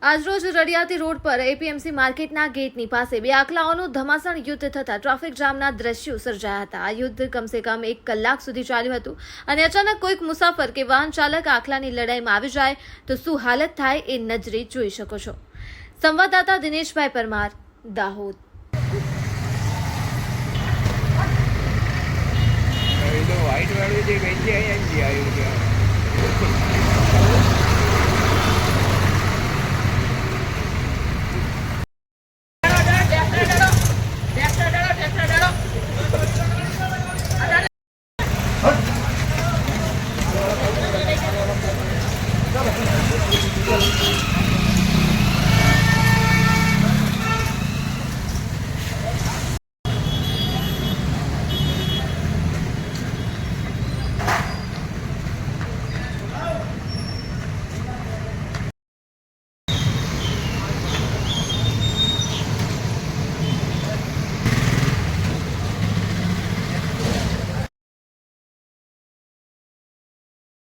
આજરોજ રડિયાતી રોડ પર એપીએમસી માર્કેટના ગેટની પાસે બે આખલાઓનું ધમાસાણ યુદ્ધ થતા ટ્રાફિક જામના દ્રશ્યો સર્જાયા હતા. આ યુદ્ધ કમસે કમ 1 કલાક સુધી ચાલ્યું હતું અને અચાનક કોઈક મુસાફર કે વાહન ચાલક આખલાની લડાઈમાં આવી જાય તો શું હાલત થાય એ નજરે જોઈ શકો છો. સંવાદદાતા દિનેશભાઈ પરમાર, દાહોદ. व्हाइट वाली जो गई थी आई